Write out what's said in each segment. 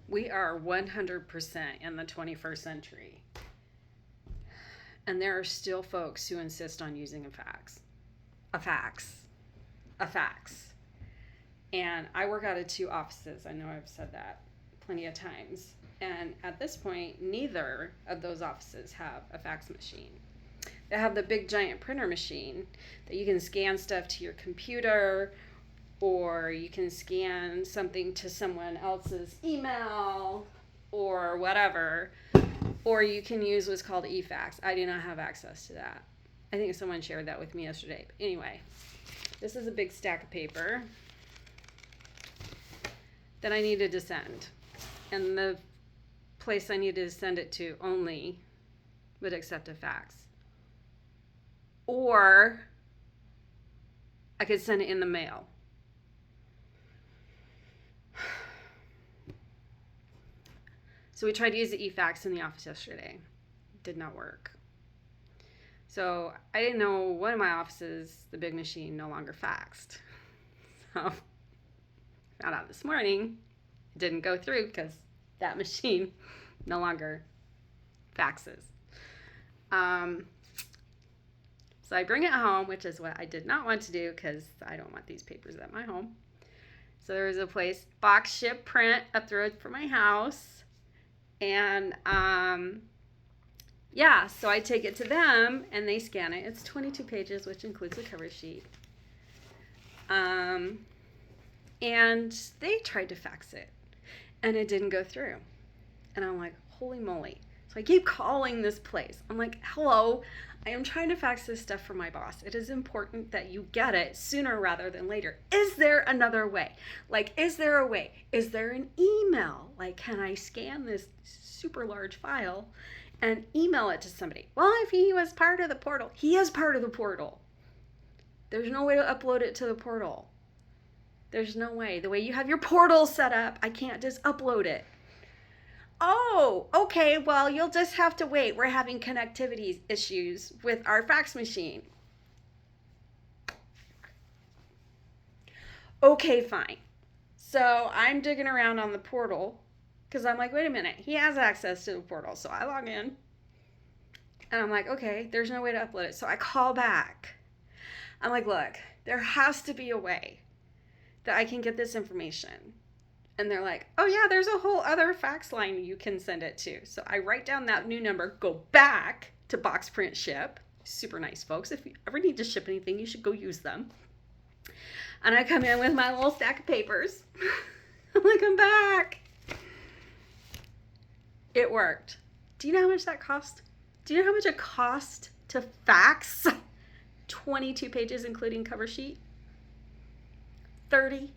We are 100% in the 21st century. And there are still folks who insist on using a fax. A fax. A fax. And I work out of 2 offices. I know I've said that plenty of times. And at this point, neither of those offices have a fax machine. They have the big giant printer machine that you can scan stuff to your computer, or you can scan something to someone else's email or whatever, or you can use what's called eFax. I do not have access to that. I think someone shared that with me yesterday. But anyway, this is a big stack of paper that I needed to send. And the place I needed to send it to only would accept a fax. Or I could send it in the mail. So we tried to use the eFax in the office yesterday. Did not work. So I didn't know one of my offices, the big machine, no longer faxed. So found out this morning it didn't go through because that machine no longer faxes. So I bring it home, which is what I did not want to do because I don't want these papers at my home. So there was a place, box ship print, up the road from my house. And yeah, so I take it to them and they scan it. It's 22 pages, which includes a cover sheet. And they tried to fax it and it didn't go through. And I'm like, holy moly. So I keep calling this place. I'm like, hello, I am trying to fax this stuff for my boss. It is important that you get it sooner rather than later. Is there another way? Like, is there a way? Is there an email? Like, can I scan this super large file and email it to somebody? Well, if he was part of the portal, he is part of the portal. There's no way to upload it to the portal. There's no way. The way you have your portal set up, I can't just upload it. Oh, okay, well, you'll just have to wait. We're having connectivity issues with our fax machine. Okay, fine. So I'm digging around on the portal because I'm like, wait a minute, he has access to the portal. So I log in and I'm like, okay, there's no way to upload it. So I call back. I'm like, look, there has to be a way that I can get this information. And they're like, oh yeah, there's a whole other fax line you can send it to. So I write down that new number, go back to Box Print Ship. Super nice folks. If you ever need to ship anything, you should go use them. And I come in with my little stack of papers. I'm like, I'm back. It worked. Do you know how much that cost? Do you know how much it cost to fax 22 pages, including cover sheet? $30.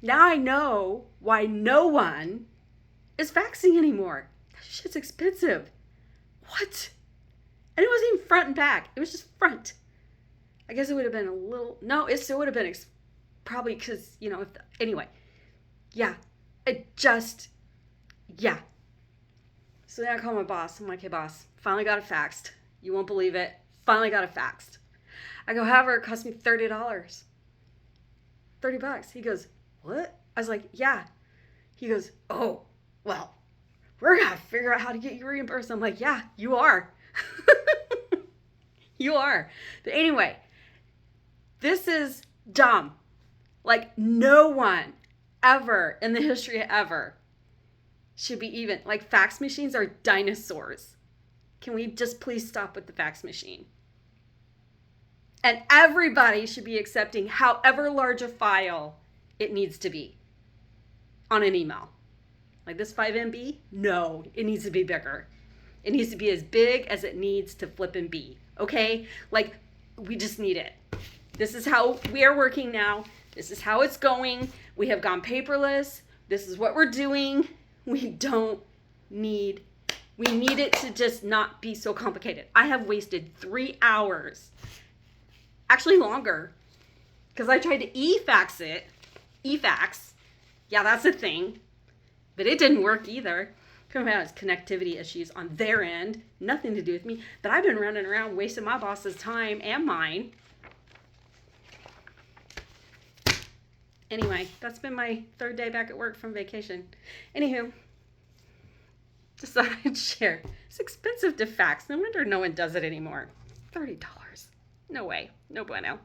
Now I know why no one is faxing anymore. That shit's expensive. What? And it wasn't even front and back. It was just front. I guess it would have been a little... No, it still would have been probably because, you know, anyway. Yeah. Yeah. So then I call my boss. I'm like, hey, boss, finally got it faxed. You won't believe it. Finally got it faxed. I go, however, it cost me $30. $30. He goes, what? I was like, yeah. He goes, oh, well, we're going to figure out how to get you reimbursed. I'm like, yeah, you are. You are. But anyway, this is dumb. Like, no one ever in the history of ever should be even. Like, fax machines are dinosaurs. Can we just please stop with the fax machine? And everybody should be accepting however large a file it needs to be on an email. Like this 5 MB? No, it needs to be bigger. It needs to be as big as it needs to flip and be. Okay? Like, we just need it. This is how we are working now. This is how it's going. We have gone paperless. This is what we're doing. We need it to just not be so complicated. I have wasted 3 hours, actually longer, because I tried to eFax it. eFax. Yeah, that's a thing. But it didn't work either. Come out as connectivity issues on their end. Nothing to do with me. But I've been running around wasting my boss's time and mine. Anyway, that's been my third day back at work from vacation. Anywho, just thought I'd share. It's expensive to fax. No wonder no one does it anymore. $30. No way. No bueno.